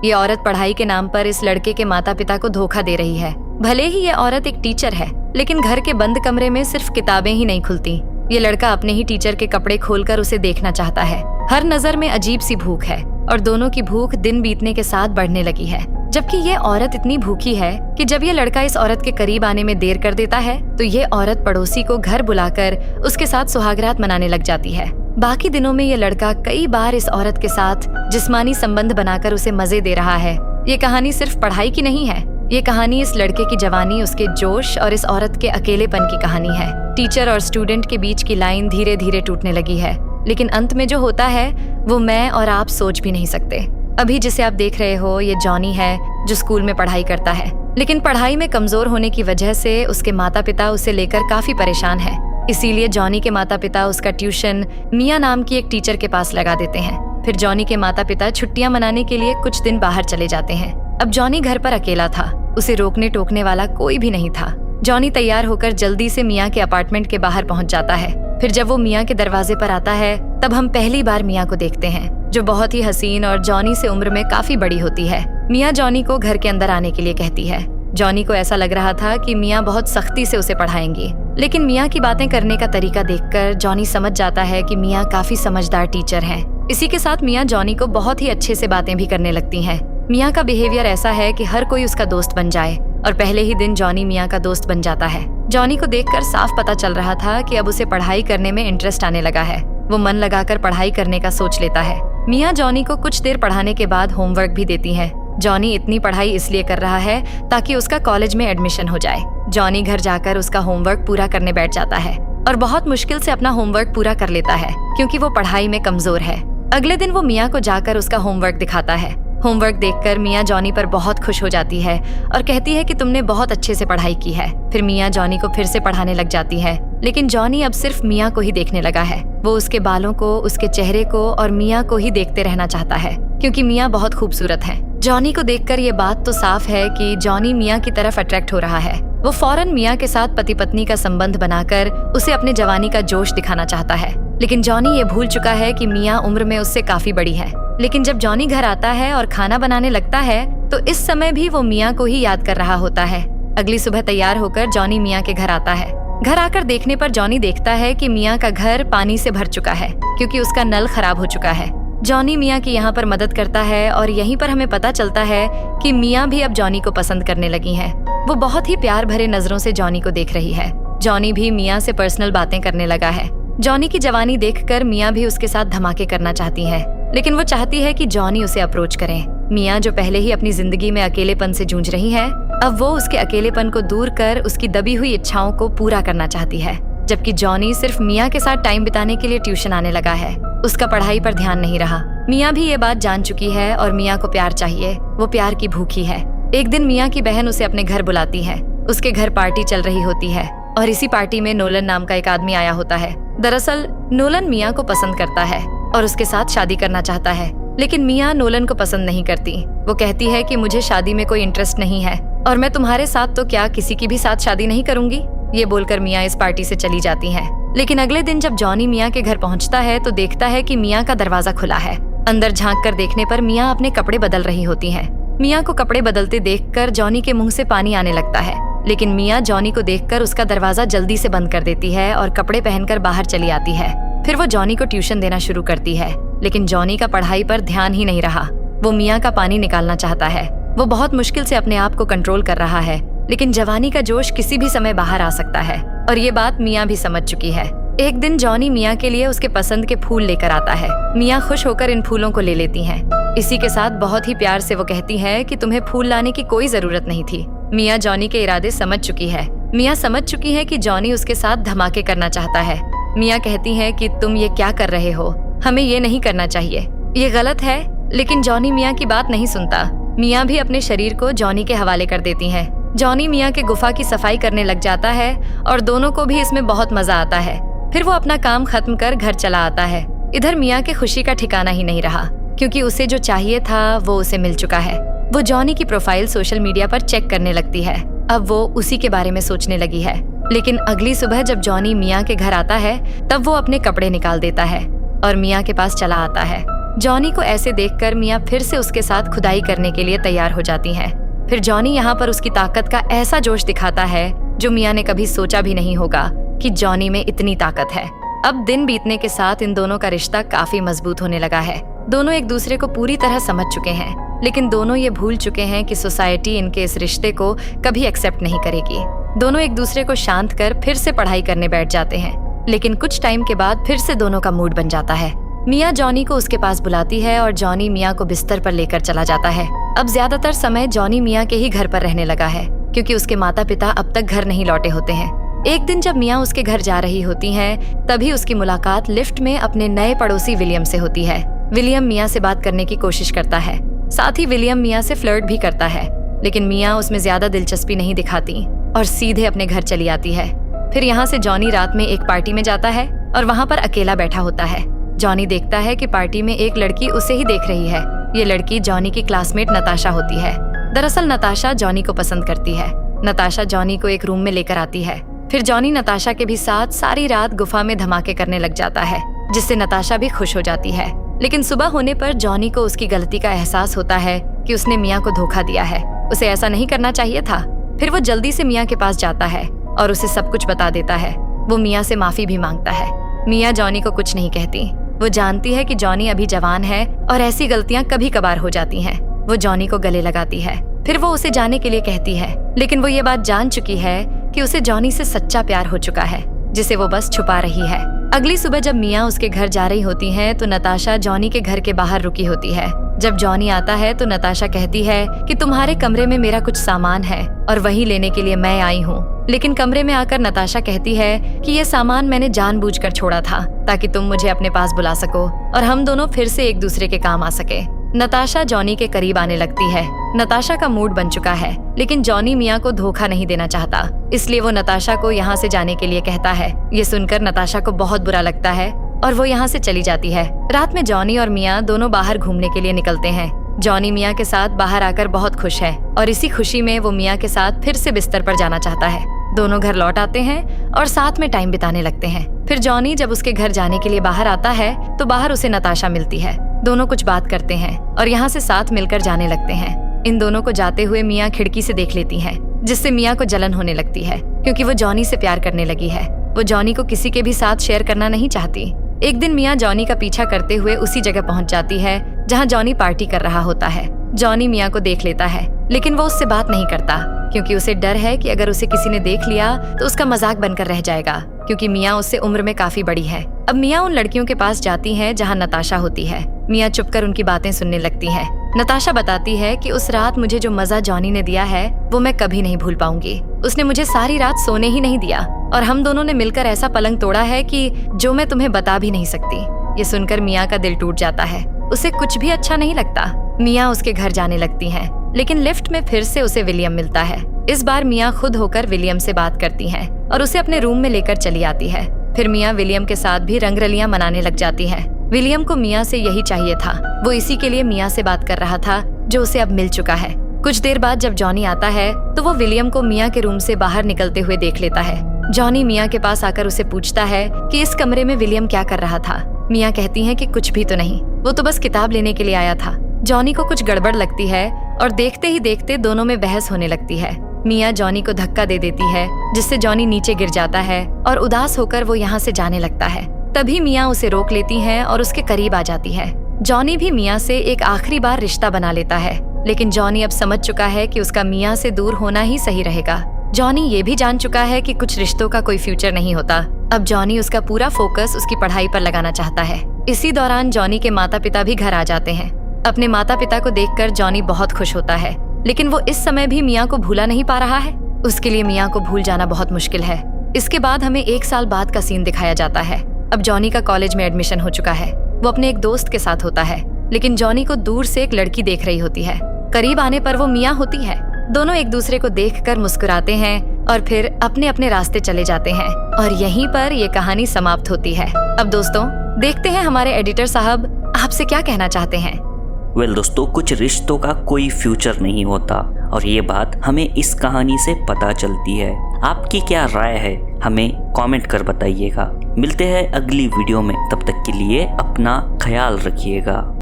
ये औरत पढ़ाई के नाम पर इस लड़के के माता पिता को धोखा दे रही है। भले ही ये औरत एक टीचर है, लेकिन घर के बंद कमरे में सिर्फ किताबें ही नहीं खुलती। ये लड़का अपने ही टीचर के कपड़े खोलकर उसे देखना चाहता है। हर नजर में अजीब सी भूख है और दोनों की भूख दिन बीतने के साथ बढ़ने लगी है। जबकि ये औरत इतनी भूखी है कि जब ये लड़का इस औरत के करीब आने में देर कर देता है तो ये औरत पड़ोसी को घर बुलाकर उसके साथ सुहागरात मनाने लग जाती है। बाकी दिनों में ये लड़का कई बार इस औरत के साथ जिस्मानी संबंध बनाकर उसे मजे दे रहा है। ये कहानी सिर्फ पढ़ाई की नहीं है, ये कहानी इस लड़के की जवानी, उसके जोश और इस औरत के अकेलेपन की कहानी है। टीचर और स्टूडेंट के बीच की लाइन धीरे धीरे टूटने लगी है, लेकिन अंत में जो होता है वो मैं और आप सोच भी नहीं सकते। अभी जिसे आप देख रहे हो ये जॉनी है, जो स्कूल में पढ़ाई करता है, लेकिन पढ़ाई में कमजोर होने की वजह से उसके माता पिता उसे लेकर काफी परेशान है। इसीलिए जॉनी के माता पिता उसका ट्यूशन मिया नाम की एक टीचर के पास लगा देते हैं। फिर जॉनी के माता पिता छुट्टियां मनाने के लिए कुछ दिन बाहर चले जाते हैं। अब जॉनी घर पर अकेला था, उसे रोकने टोकने वाला कोई भी नहीं था। जॉनी तैयार होकर जल्दी से मिया के अपार्टमेंट के बाहर पहुंच जाता है। फिर जब वो मिया के दरवाजे पर आता है तब हम पहली बार मिया को देखते हैं, जो बहुत ही हसीन और जॉनी से उम्र में काफी बड़ी होती है। मिया जॉनी को घर के अंदर आने के लिए कहती है। जॉनी को ऐसा लग रहा था कि मिया बहुत सख्ती से उसे पढ़ाएंगी, लेकिन मिया की बातें करने का तरीका देखकर जॉनी समझ जाता है कि मिया काफी समझदार टीचर हैं। इसी के साथ मिया जॉनी को बहुत ही अच्छे से बातें भी करने लगती हैं। मिया का बिहेवियर ऐसा है कि हर कोई उसका दोस्त बन जाए, और पहले ही दिन जॉनी मिया का दोस्त बन जाता है। जॉनी को देखकर साफ पता चल रहा था कि अब उसे पढ़ाई करने में इंटरेस्ट आने लगा है। वो मन लगाकर पढ़ाई करने का सोच लेता है। मिया जॉनी को कुछ देर पढ़ाने के बाद होमवर्क भी देती है। जॉनी इतनी पढ़ाई इसलिए कर रहा है ताकि उसका कॉलेज में एडमिशन हो जाए। जॉनी घर जाकर उसका होमवर्क पूरा करने बैठ जाता है और बहुत मुश्किल से अपना होमवर्क पूरा कर लेता है, क्योंकि वो पढ़ाई में कमजोर है। अगले दिन वो मिया को जाकर उसका होमवर्क दिखाता है। होमवर्क देखकर मिया जॉनी पर बहुत खुश हो जाती है और कहती है कि तुमने बहुत अच्छे से पढ़ाई की है। फिर मिया जॉनी को फिर से पढ़ाने लग जाती है, लेकिन जॉनी अब सिर्फ मिया को ही देखने लगा है। वो उसके बालों को, उसके चेहरे को और मिया को ही देखते रहना चाहता है, क्योंकि मिया बहुत खूबसूरत है। जॉनी को देखकर ये बात तो साफ है कि जॉनी मिया की तरफ अट्रैक्ट हो रहा है। वो फौरन मिया के साथ पति पत्नी का संबंध बनाकर उसे अपने जवानी का जोश दिखाना चाहता है, लेकिन जॉनी ये भूल चुका है कि मिया उम्र में उससे काफी बड़ी है। लेकिन जब जॉनी घर आता है और खाना बनाने लगता है तो इस समय भी वो मिया को ही याद कर रहा होता है। अगली सुबह तैयार होकर जॉनी मिया के घर आता है। घर आकर देखने पर जॉनी देखता है कि मिया का घर पानी से भर चुका है, क्योंकि उसका नल खराब हो चुका है। जॉनी मिया की यहाँ पर मदद करता है और यहीं पर हमें पता चलता है कि मिया भी अब जॉनी को पसंद करने लगी हैं। वो बहुत ही प्यार भरे नजरों से जॉनी को देख रही है। जॉनी भी मिया से पर्सनल बातें करने लगा है। जॉनी की जवानी देखकर मिया भी उसके साथ धमाके करना चाहती है, लेकिन वो चाहती है कि जॉनी उसे अप्रोच करे। मिया जो पहले ही अपनी जिंदगी में अकेलेपन से जूझ रही है, अब वो उसके अकेलेपन को दूर कर उसकी दबी हुई इच्छाओं को पूरा करना चाहती है। जबकि जॉनी सिर्फ मिया के साथ टाइम बिताने के लिए ट्यूशन आने लगा है, उसका पढ़ाई पर ध्यान नहीं रहा। मिया भी ये बात जान चुकी है और मिया को प्यार चाहिए, वो प्यार की भूखी है। एक दिन मिया की बहन उसे अपने घर बुलाती है। उसके घर पार्टी चल रही होती है और इसी पार्टी में नोलन नाम का एक आदमी आया होता है। दरअसल नोलन मिया को पसंद करता है और उसके साथ शादी करना चाहता है, लेकिन मिया नोलन को पसंद नहीं करती। वो कहती है कि मुझे शादी में कोई इंटरेस्ट नहीं है और मैं तुम्हारे साथ तो क्या किसी की भी साथ शादी नहीं करूंगी। ये बोलकर मिया इस पार्टी से चली जाती है। लेकिन अगले दिन जब जॉनी मिया के घर पहुंचता है तो देखता है कि मिया का दरवाजा खुला है। अंदर झांक कर देखने पर मिया अपने कपड़े बदल रही होती है। मिया को कपड़े बदलते देखकर जॉनी के मुंह से पानी आने लगता है, लेकिन मिया जॉनी को देखकर उसका दरवाजा जल्दी से बंद कर देती है और कपड़े पहनकर बाहर चली आती है। फिर वो जॉनी को ट्यूशन देना शुरू करती है, लेकिन जॉनी का पढ़ाई पर ध्यान ही नहीं रहा। वो मिया का पानी निकालना चाहता है। वो बहुत मुश्किल से अपने आप को कंट्रोल कर रहा है, लेकिन जवानी का जोश किसी भी समय बाहर आ सकता है और ये बात मिया भी समझ चुकी है। एक दिन जॉनी मिया के लिए उसके पसंद के फूल लेकर आता है। मिया खुश होकर इन फूलों को ले लेती हैं। इसी के साथ बहुत ही प्यार से वो कहती है कि तुम्हें फूल लाने की कोई जरूरत नहीं थी। मिया जॉनी के इरादे समझ चुकी है। मिया समझ चुकी है कि जॉनी उसके साथ धमाके करना चाहता है। मिया कहती है कि तुम ये क्या कर रहे हो, हमें ये नहीं करना चाहिए, ये गलत है। लेकिन जॉनी मिया की बात नहीं सुनता। मिया भी अपने शरीर को जॉनी के हवाले कर देती हैं। जॉनी मिया के गुफा की सफाई करने लग जाता है और दोनों को भी इसमें बहुत मजा आता है। फिर वो अपना काम खत्म कर घर चला आता है। इधर मिया के खुशी का ठिकाना ही नहीं रहा, क्योंकि उसे जो चाहिए था वो उसे मिल चुका है। वो जॉनी की प्रोफाइल सोशल मीडिया पर चेक करने लगती है। अब वो उसी के बारे में सोचने लगी है। लेकिन अगली सुबह जब जॉनी मिया के घर आता है तब वो अपने कपड़े निकाल देता है और मिया के पास चला आता है। जॉनी को ऐसे देखकर मिया फिर से उसके साथ खुदाई करने के लिए तैयार हो जाती है। फिर जॉनी यहाँ पर उसकी ताकत का ऐसा जोश दिखाता है जो मिया ने कभी सोचा भी नहीं होगा कि जॉनी में इतनी ताकत है। अब दिन बीतने के साथ इन दोनों का रिश्ता काफी मजबूत होने लगा है। दोनों एक दूसरे को पूरी तरह समझ चुके हैं, लेकिन दोनों ये भूल चुके हैं कि सोसाइटी इनके इस रिश्ते को कभी एक्सेप्ट नहीं करेगी। दोनों एक दूसरे को शांत कर फिर से पढ़ाई करने बैठ जाते हैं, लेकिन कुछ टाइम के बाद फिर से दोनों का मूड बन जाता है। मिया जॉनी को उसके पास बुलाती है और जॉनी मिया को बिस्तर पर लेकर चला जाता है। अब ज्यादातर समय जॉनी मिया के ही घर पर रहने लगा है, क्योंकि उसके माता पिता अब तक घर नहीं लौटे होते हैं। एक दिन जब मिया उसके घर जा रही होती हैं, तभी उसकी मुलाकात लिफ्ट में अपने नए पड़ोसी विलियम से होती है। विलियम मिया से बात करने की कोशिश करता है, साथ ही विलियम मिया से फ्लर्ट भी करता है, लेकिन मिया उसमें ज्यादा दिलचस्पी नहीं दिखाती और सीधे अपने घर चली आती है। फिर यहाँ से जॉनी रात में एक पार्टी में जाता है और वहाँ पर अकेला बैठा होता है। जॉनी देखता है कि पार्टी में एक लड़की उसे ही देख रही है। ये लड़की जॉनी की क्लासमेट नताशा होती है। दरअसल नताशा जॉनी को पसंद करती है। नताशा जॉनी को एक रूम में लेकर आती है। फिर जॉनी नताशा के भी साथ सारी रात गुफा में धमाके करने लग जाता है, जिससे नताशा भी खुश हो जाती है। लेकिन सुबह होने पर जॉनी को उसकी गलती का एहसास होता है कि उसने मिया को धोखा दिया है। उसे ऐसा नहीं करना चाहिए था। फिर वो जल्दी से मिया के पास जाता है और उसे सब कुछ बता देता है। वो मिया से माफी भी मांगता है। मिया जॉनी को कुछ नहीं कहती। वो जानती है कि जॉनी अभी जवान है और ऐसी गलतियां कभी कभार हो जाती हैं। वो जॉनी को गले लगाती है। फिर वो उसे जाने के लिए कहती है, लेकिन वो ये बात जान चुकी है कि उसे जॉनी से सच्चा प्यार हो चुका है, जिसे वो बस छुपा रही है। अगली सुबह जब मिया उसके घर जा रही होती है तो नताशा जॉनी के घर के बाहर रुकी होती है। जब जॉनी आता है तो नताशा कहती है कि तुम्हारे कमरे में मेरा कुछ सामान है और वही लेने के लिए मैं आई हूँ। लेकिन कमरे में आकर नताशा कहती है कि ये सामान मैंने जानबूझकर छोड़ा था ताकि तुम मुझे अपने पास बुला सको और हम दोनों फिर से एक दूसरे के काम आ सके। नताशा जॉनी के करीब आने लगती है। नताशा का मूड बन चुका है, लेकिन जॉनी मिया को धोखा नहीं देना चाहता, इसलिए वो नताशा को यहाँ से जाने के लिए कहता है। ये सुनकर नताशा को बहुत बुरा लगता है और वो यहाँ से चली जाती है। रात में जॉनी और मिया दोनों बाहर घूमने के लिए निकलते हैं। जॉनी मिया के साथ बाहर आकर बहुत खुश है और इसी खुशी में वो मिया के साथ फिर से बिस्तर पर जाना चाहता है। दोनों घर लौट आते हैं और साथ में टाइम बिताने लगते हैं। फिर जॉनी जब उसके घर जाने के लिए बाहर आता है तो बाहर उसे नताशा मिलती है। दोनों कुछ बात करते हैं और यहाँ से साथ मिलकर जाने लगते हैं। इन दोनों को जाते हुए मिया खिड़की से देख लेती है, जिससे मिया को जलन होने लगती है, क्योंकि वो जॉनी से प्यार करने लगी है। वो जॉनी को किसी के भी साथ शेयर करना नहीं चाहती। एक दिन मिया जॉनी का पीछा करते हुए उसी जगह पहुंच जाती है जहां जॉनी पार्टी कर रहा होता है। जॉनी मिया को देख लेता है, लेकिन वो उससे बात नहीं करता, क्योंकि उसे डर है कि अगर उसे किसी ने देख लिया तो उसका मजाक बनकर रह जाएगा, क्योंकि मिया उससे उम्र में काफी बड़ी है। अब मिया उन लड़कियों के पास जाती है जहाँ नताशा होती है। मिया चुपकर उनकी बातें सुनने लगती है। नताशा बताती है कि उस रात मुझे जो मजा जॉनी ने दिया है वो मैं कभी नहीं भूल पाऊंगी। उसने मुझे सारी रात सोने ही नहीं दिया और हम दोनों ने मिलकर ऐसा पलंग तोड़ा है कि जो मैं तुम्हें बता भी नहीं सकती। ये सुनकर मिया का दिल टूट जाता है। उसे कुछ भी अच्छा नहीं लगता। मिया उसके घर जाने लगती है, लेकिन लिफ्ट में फिर से उसे विलियम मिलता है। इस बार मिया खुद होकर विलियम से बात करती है और उसे अपने रूम में लेकर चली आती है। फिर मिया विलियम के साथ भी रंगरलियां मनाने लग जाती है। विलियम को मिया से यही चाहिए था। वो इसी के लिए मिया से बात कर रहा था, जो उसे अब मिल चुका है। कुछ देर बाद जब जॉनी आता है तो वो विलियम को मिया के रूम से बाहर निकलते हुए देख लेता है। जॉनी मिया के पास आकर उसे पूछता है कि इस कमरे में विलियम क्या कर रहा था। मिया कहती है कि कुछ भी तो नहीं, वो तो बस किताब लेने के लिए आया था। जॉनी को कुछ गड़बड़ लगती है और देखते ही देखते दोनों में बहस होने लगती है। मिया जॉनी को धक्का दे देती है, जिससे जॉनी नीचे गिर जाता है और उदास होकर वो यहाँ से जाने लगता है। तभी मिया उसे रोक लेती है और उसके करीब आ जाती है। जॉनी भी मिया से एक आखिरी बार रिश्ता बना लेता है, लेकिन जॉनी अब समझ चुका है कि उसका मिया से दूर होना ही सही रहेगा। जॉनी ये भी जान चुका है कि कुछ रिश्तों का कोई फ्यूचर नहीं होता। अब जॉनी उसका पूरा फोकस उसकी पढ़ाई पर लगाना चाहता है। इसी दौरान जॉनी के माता पिता भी घर आ जाते हैं। अपने माता पिता को देखकर जॉनी बहुत खुश होता है, लेकिन वो इस समय भी मिया को भूला नहीं पा रहा है। उसके लिए मिया को भूल जाना बहुत मुश्किल है। इसके बाद हमें 1 साल बाद का सीन दिखाया जाता है। अब जॉनी का कॉलेज में एडमिशन हो चुका है। वो अपने एक दोस्त के साथ होता है, लेकिन जॉनी को दूर से एक लड़की देख रही होती है। करीब आने पर वो मिया होती है। दोनों एक दूसरे को देखकर मुस्कुराते हैं और फिर अपने अपने रास्ते चले जाते हैं और यहीं पर ये कहानी समाप्त होती है। अब दोस्तों देखते हैं हमारे एडिटर साहब आपसे क्या कहना चाहते हैं। वेल दोस्तों, कुछ रिश्तों का कोई फ्यूचर नहीं होता और ये बात हमें इस कहानी से पता चलती है। आपकी क्या राय है हमें कमेंट कर बताइएगा। मिलते हैं अगली वीडियो में, तब तक के लिए अपना ख्याल रखिएगा।